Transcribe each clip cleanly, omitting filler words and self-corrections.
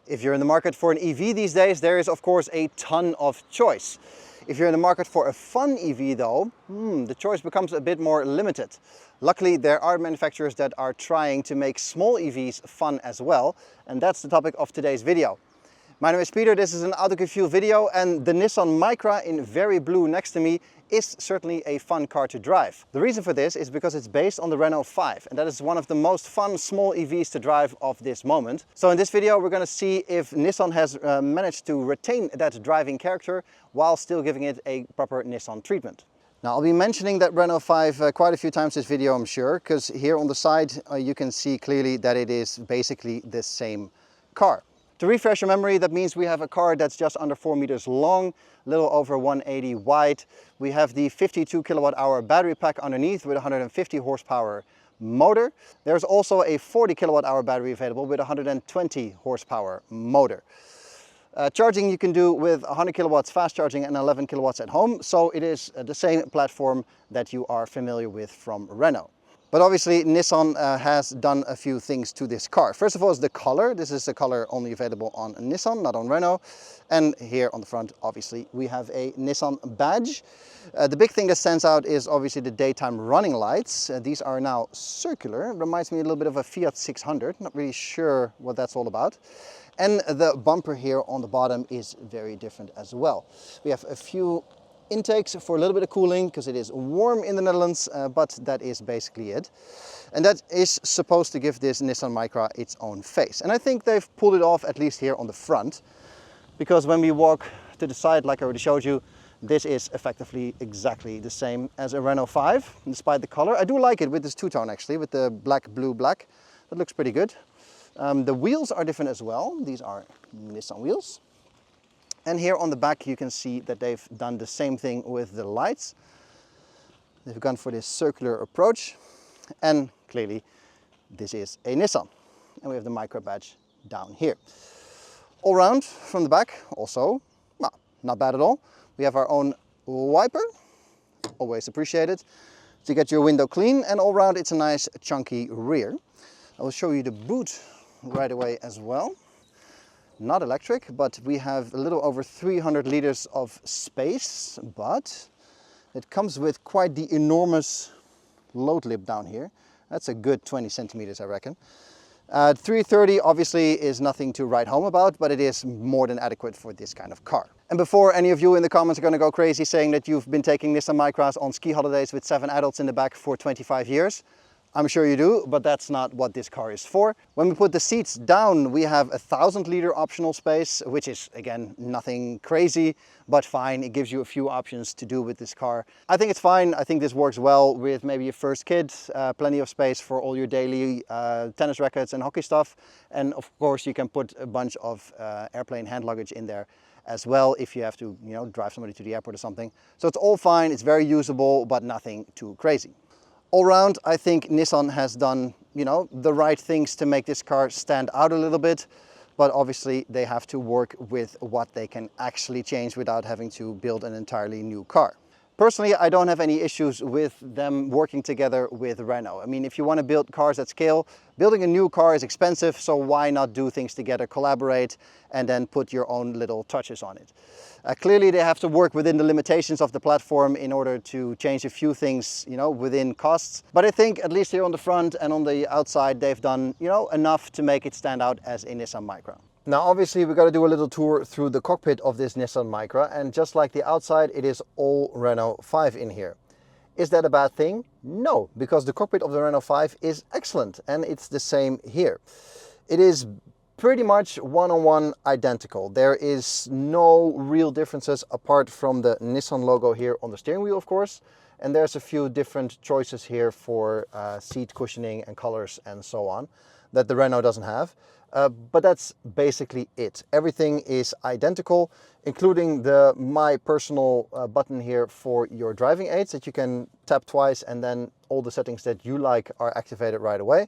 If you're in the market for an EV these days, there is of course a ton of choice. If you're in the market for a fun EV though, the choice becomes a bit more limited. Luckily, there are manufacturers that are trying to make small EVs fun as well, and that's the topic of today's video. My name is Peter, this is an Autofuel video, and the Nissan Micra in very blue next to me is certainly a fun car to drive. The reason for this is because it's based on the Renault 5, and that is one of the most fun small EVs to drive of this moment. So in this video we're going to see if Nissan has managed to retain that driving character while still giving it a proper Nissan treatment. Now I'll be mentioning that Renault 5 quite a few times this video, I'm sure, because here on the side you can see clearly that it is basically the same car. To refresh your memory, that means we have a car that's just under 4 meters long, a little over 180 wide. We have the 52 kilowatt hour battery pack underneath with 150 horsepower motor. There's also a 40 kilowatt hour battery available with 120 horsepower motor. Charging you can do with 100 kilowatts fast charging and 11 kilowatts at home, so it is the same platform that you are familiar with from Renault. But obviously Nissan has done a few things to this car. First of all is the color. This is a color only available on Nissan, not on Renault. And here on the front, obviously, we have a Nissan badge. The big thing that stands out is obviously the daytime running lights. These are now circular. Reminds me a little bit of a Fiat 600. Not really sure what that's all about. And the bumper here on the bottom is very different as well. We have a few intakes for a little bit of cooling because it is warm in the Netherlands, but that is basically it. And that is supposed to give this Nissan Micra its own face. And I think they've pulled it off, at least here on the front, because when we walk to the side, like I already showed you, this is effectively exactly the same as a Renault 5, despite the color. I do like it with this two-tone actually, with the black, blue, black. That looks pretty good. The wheels are different as well. These are Nissan wheels. And here on the back you can see that they've done the same thing with the lights. They've gone for this circular approach, and clearly this is a Nissan. And we have the Micra badge down here. All round from the back also, well, not bad at all. We have our own wiper, always appreciated, to get your window clean, and all round it's a nice chunky rear. I will show you the boot right away as well. Not electric, but we have a little over 300 liters of space, but it comes with quite the enormous load lip down here. That's a good 20 centimeters, I reckon. 330 obviously is nothing to write home about, but it is more than adequate for this kind of car. And before any of you in the comments are going to go crazy saying that you've been taking Nissan Micras on ski holidays with 7 adults in the back for 25 years, I'm sure you do, but that's not what this car is for. When we put the seats down, we have a 1000-liter optional space, which is, again, nothing crazy, but fine. It gives you a few options to do with this car. I think it's fine. I think this works well with maybe your first kid. Plenty of space for all your daily tennis rackets and hockey stuff. And of course, you can put a bunch of airplane hand luggage in there as well if you have to, drive somebody to the airport or something. So it's all fine. It's very usable, but nothing too crazy. All round, I think Nissan has done, the right things to make this car stand out a little bit, but obviously they have to work with what they can actually change without having to build an entirely new car. Personally, I don't have any issues with them working together with Renault. I mean, if you want to build cars at scale, building a new car is expensive, so why not do things together, collaborate, and then put your own little touches on it. Clearly, they have to work within the limitations of the platform in order to change a few things, within costs. But I think, at least here on the front and on the outside, they've done, enough to make it stand out as a Nissan Micra. Now obviously we've got to do a little tour through the cockpit of this Nissan Micra, and just like the outside, it is all Renault 5 in here. Is that a bad thing? No, because the cockpit of the Renault 5 is excellent, and it's the same here. It is pretty much one-on-one identical. There is no real differences apart from the Nissan logo here on the steering wheel, of course, and there's a few different choices here for seat cushioning and colors and so on that the Renault doesn't have. But that's basically it. Everything is identical, including the My Personal button here for your driving aids that you can tap twice, and then all the settings that you like are activated right away.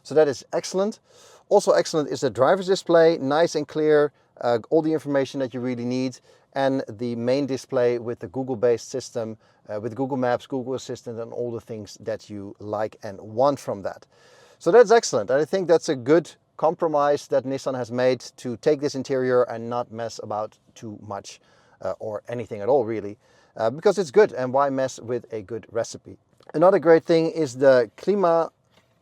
So that is excellent. Also excellent is the driver's display, nice and clear, all the information that you really need, and the main display with the Google-based system, with Google Maps, Google Assistant, and all the things that you like and want from that. So that's excellent. I think that's a good compromise that Nissan has made to take this interior and not mess about too much or anything at all really, because it's good, and why mess with a good recipe. Another great thing is the Klima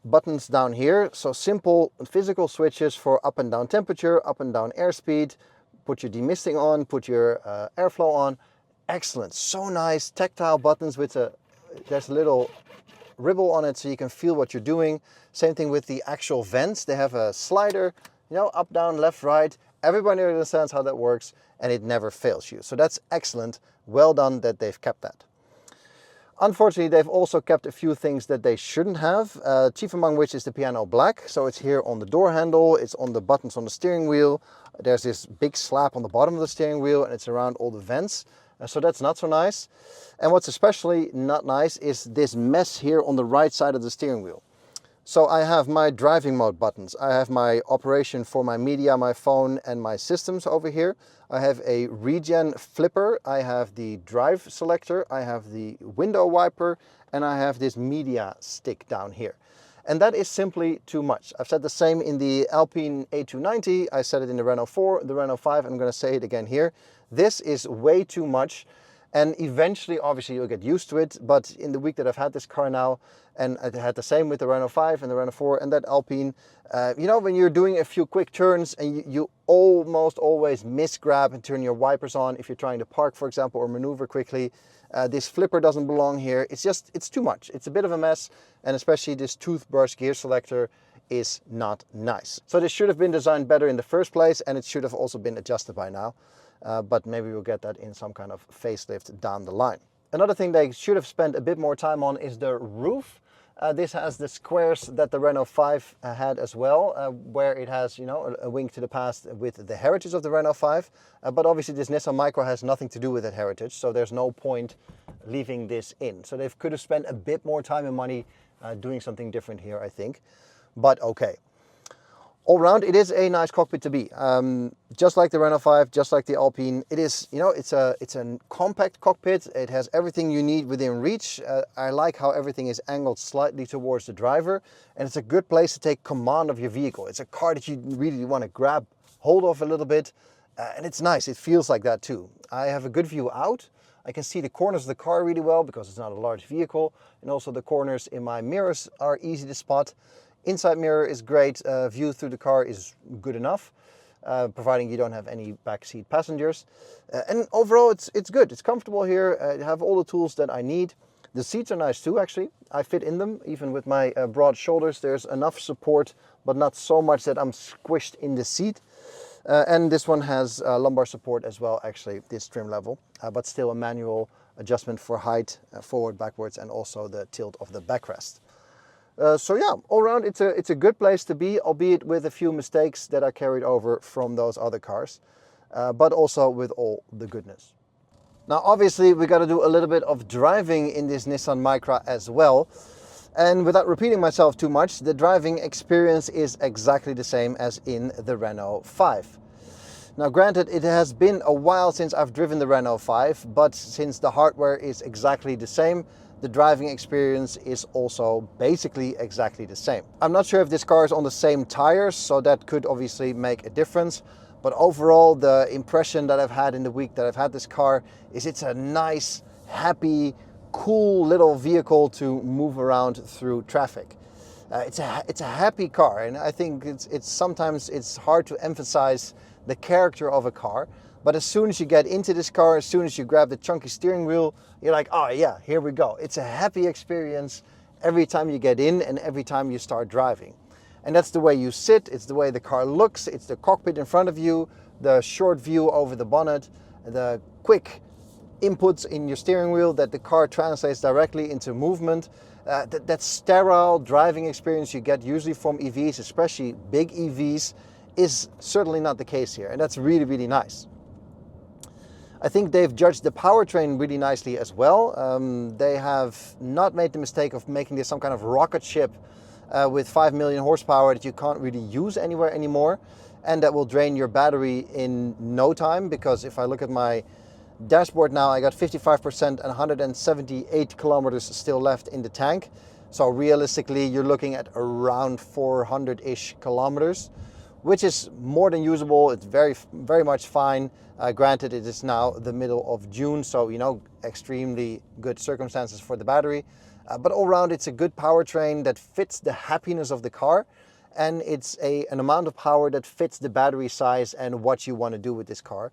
buttons down here. So simple physical switches for up and down temperature, up and down airspeed, put your demisting on, put your airflow on. Excellent, so nice. Tactile buttons with there's a little ribble on it so you can feel what you're doing. Same thing with the actual vents. They have a slider, you know, up, down, left, right. Everybody understands how that works, and it never fails you. So that's excellent. Well done that they've kept that. Unfortunately, they've also kept a few things that they shouldn't have, chief among which is the piano black. So it's here on the door handle, it's on the buttons on the steering wheel. There's this big slab on the bottom of the steering wheel, and it's around all the vents. So that's not so nice. And what's especially not nice is this mess here on the right side of the steering wheel. So I have my driving mode buttons. I have my operation for my media, my phone, and my systems over here. I have a regen flipper. I have the drive selector. I have the window wiper, and I have this media stick down here. And that is simply too much. I've said the same in the Alpine A290. I said it in the Renault 4, the Renault 5. I'm going to say it again here. This is way too much. And eventually, obviously, you'll get used to it. But in the week that I've had this car now, and I had the same with the Renault 5 and the Renault 4 and that Alpine, you know, when you're doing a few quick turns and you almost always misgrab and turn your wipers on if you're trying to park, for example, or maneuver quickly. This flipper doesn't belong here. It's too much. It's a bit of a mess. And especially this toothbrush gear selector is not nice. So this should have been designed better in the first place, and it should have also been adjusted by now. But maybe we'll get that in some kind of facelift down the line. Another thing they should have spent a bit more time on is the roof. This has the squares that the Renault 5 had as well, where it has, you know, a wink to the past with the heritage of the Renault 5. But obviously this Nissan Micra has nothing to do with that heritage, so there's no point leaving this in. So they could have spent a bit more time and money doing something different here, I think. But okay. All round, it is a nice cockpit to be. Just like the Renault 5, just like the Alpine, it is, you know, it's a compact cockpit. It has everything you need within reach. I like how everything is angled slightly towards the driver, and it's a good place to take command of your vehicle. It's a car that you really want to grab hold of a little bit, and it's nice. It feels like that too. I have a good view out. I can see the corners of the car really well because it's not a large vehicle, and also the corners in my mirrors are easy to spot. Inside mirror is great, view through the car is good enough, providing you don't have any backseat passengers. And overall it's good, it's comfortable here, I have all the tools that I need. The seats are nice too, actually. I fit in them, even with my broad shoulders. There's enough support, but not so much that I'm squished in the seat. And this one has lumbar support as well, actually, this trim level, but still a manual adjustment for height, forward, backwards, and also the tilt of the backrest. So yeah, all around it's a good place to be, albeit with a few mistakes that are carried over from those other cars, but also with all the goodness. Now obviously we got to do a little bit of driving in this Nissan Micra as well. And without repeating myself too much, the driving experience is exactly the same as in the Renault 5. Now granted, it has been a while since I've driven the Renault 5, but since the hardware is exactly the same, the driving experience is also basically exactly the same. I'm not sure if this car is on the same tires, so that could obviously make a difference. But overall, the impression that I've had in the week that I've had this car is it's a nice, happy, cool little vehicle to move around through traffic. It's a happy car, and I think sometimes it's hard to emphasize the character of a car. But as soon as you get into this car, as soon as you grab the chunky steering wheel, you're like, oh yeah, here we go. It's a happy experience every time you get in and every time you start driving. And that's the way you sit, it's the way the car looks, it's the cockpit in front of you, the short view over the bonnet, the quick inputs in your steering wheel that the car translates directly into movement. That sterile driving experience you get usually from EVs, especially big EVs, is certainly not the case here. And that's really, really nice. I think they've judged the powertrain really nicely as well. They have not made the mistake of making this some kind of rocket ship with 5 million horsepower that you can't really use anywhere anymore, and that will drain your battery in no time, because if I look at my dashboard now, I got 55% and 178 kilometers still left in the tank. So realistically, you're looking at around 400-ish kilometers, which is more than usable. It's very much fine. Granted, it is now the middle of June, so extremely good circumstances for the battery. But all around, it's a good powertrain that fits the happiness of the car, and it's an amount of power that fits the battery size and what you want to do with this car.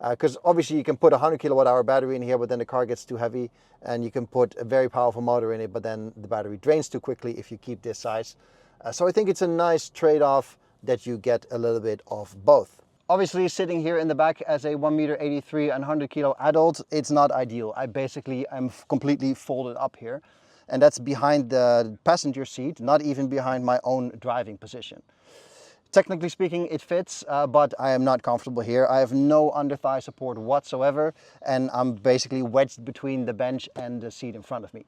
Because obviously you can put a 100 kilowatt hour battery in here, but then the car gets too heavy, and you can put a very powerful motor in it, but then the battery drains too quickly if you keep this size. So I think it's a nice trade-off that you get a little bit of both. Obviously, sitting here in the back as a 1.83 m and 100 kilo adult, it's not ideal. I basically am completely folded up here, and that's behind the passenger seat, not even behind my own driving position. Technically speaking, it fits, but I am not comfortable here. I have no under thigh support whatsoever, and I'm basically wedged between the bench and the seat in front of me.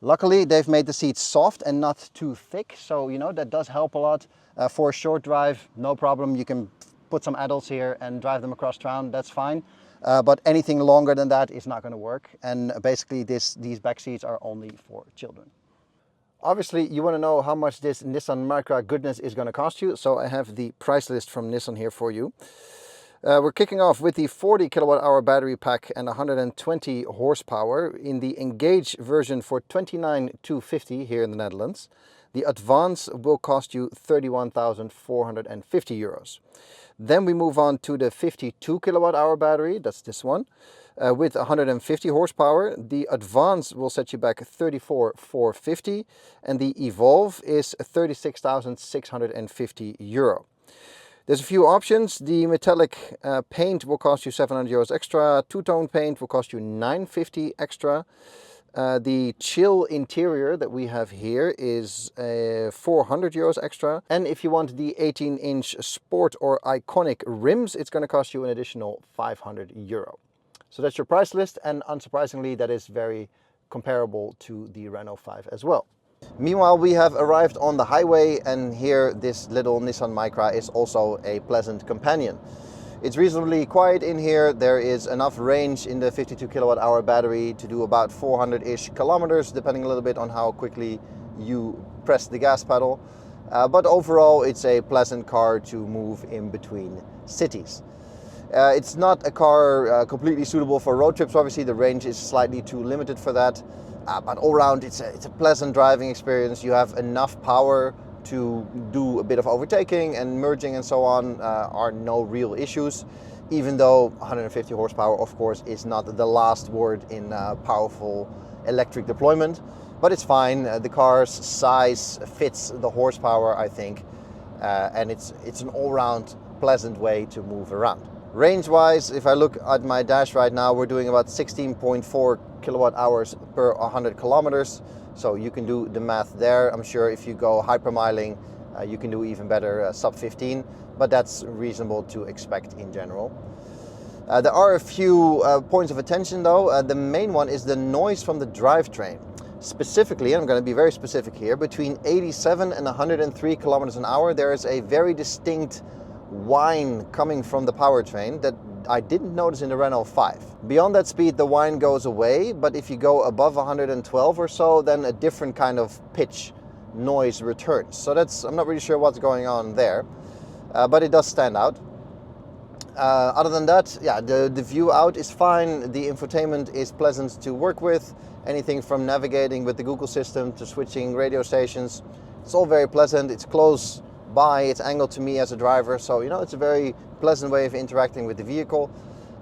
Luckily, they've made the seats soft and not too thick, so that does help a lot. For a short drive, no problem. You can put some adults here and drive them across town, that's fine. But anything longer than that is not going to work, and basically these back seats are only for children. Obviously, you want to know how much this Nissan Micra goodness is going to cost you, so I have the price list from Nissan here for you. We're kicking off with the 40 kilowatt hour battery pack and 120 horsepower in the Engage version for 29,250 here in the Netherlands. The Advance will cost you 31,450 euros. Then we move on to the 52 kilowatt hour battery, that's this one. With 150 horsepower, the Advance will set you back 34,450, and the Evolve is 36,650 euro. There's a few options. The metallic paint will cost you 700 euros extra. Two-tone paint will cost you 950 extra. The chill interior that we have here is 400 euros extra. And if you want the 18-inch Sport or Iconic rims, it's going to cost you an additional 500 euro. So that's your price list, and unsurprisingly, that is very comparable to the Renault 5 as well. Meanwhile, we have arrived on the highway, and here this little Nissan Micra is also a pleasant companion. It's reasonably quiet in here. There is enough range in the 52 kilowatt hour battery to do about 400-ish kilometers, depending a little bit on how quickly you press the gas pedal. But overall, it's a pleasant car to move in between cities. It's not a car completely suitable for road trips. Obviously, the range is slightly too limited for that. But all around, it's a pleasant driving experience. You have enough power to do a bit of overtaking, and merging and so on are no real issues. Even though 150 horsepower, of course, is not the last word in powerful electric deployment. But it's fine. The car's size fits the horsepower, I think. And it's an all-round pleasant way to move around. Range-wise, if I look at my dash right now, we're doing about 16.4 kilowatt hours per 100 kilometers. So you can do the math there. I'm sure if you go hypermiling, you can do even better, sub 15, but that's reasonable to expect in general. There are a few points of attention though. The main one is the noise from the drivetrain. Specifically, I'm going to be very specific here, between 87 and 103 kilometers an hour, there is a very distinct whine coming from the powertrain that I didn't notice in the Renault 5. Beyond that speed, the whine goes away, but if you go above 112 or so, then a different kind of pitch noise returns. So I'm not really sure what's going on there, but it does stand out. Other than that, yeah, the view out is fine. The infotainment is pleasant to work with. Anything from navigating with the Google system to switching radio stations, it's all very pleasant. It's close by, it's angled to me as a driver, so it's a very pleasant way of interacting with the vehicle.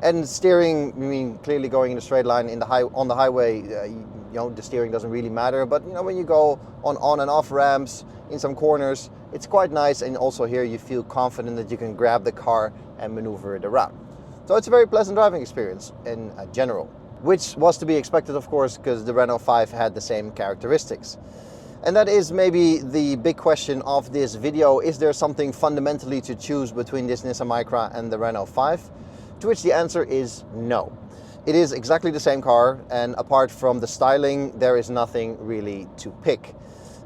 And steering, I mean, clearly going in a straight line on the highway, the steering doesn't really matter, but when you go on and off ramps, in some corners, it's quite nice, and also here you feel confident that you can grab the car and maneuver it around. So it's a very pleasant driving experience in general, which was to be expected, of course, because the Renault 5 had the same characteristics. And that is maybe the big question of this video. Is there something fundamentally to choose between this Nissan Micra and the Renault 5? To which the answer is no. It is exactly the same car, and apart from the styling, there is nothing really to pick.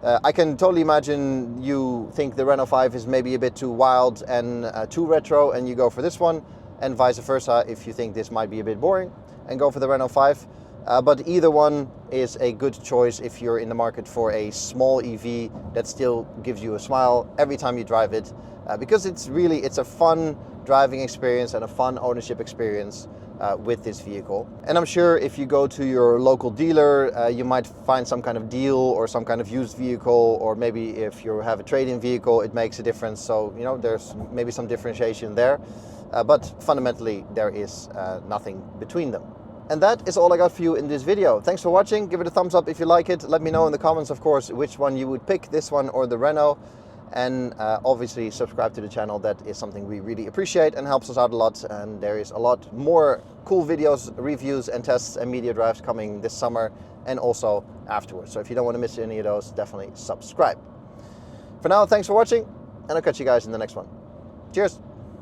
I can totally imagine you think the Renault 5 is maybe a bit too wild and too retro, and you go for this one, and vice versa if you think this might be a bit boring and go for the Renault 5. But either one is a good choice if you're in the market for a small EV that still gives you a smile every time you drive it, because it's a fun driving experience and a fun ownership experience with this vehicle. And I'm sure if you go to your local dealer, you might find some kind of deal or some kind of used vehicle, or maybe if you have a trade-in vehicle, it makes a difference. So, you know, there's maybe some differentiation there, but fundamentally there is nothing between them. And that is all I got for you in this video. Thanks for watching. Give it a thumbs up if you like it. Let me know in the comments, of course, which one you would pick, this one or the Renault. And obviously subscribe to the channel. That is something we really appreciate and helps us out a lot. And there is a lot more cool videos, reviews and tests and media drives coming this summer and also afterwards. So if you don't want to miss any of those, definitely subscribe. For now, thanks for watching, and I'll catch you guys in the next one. Cheers.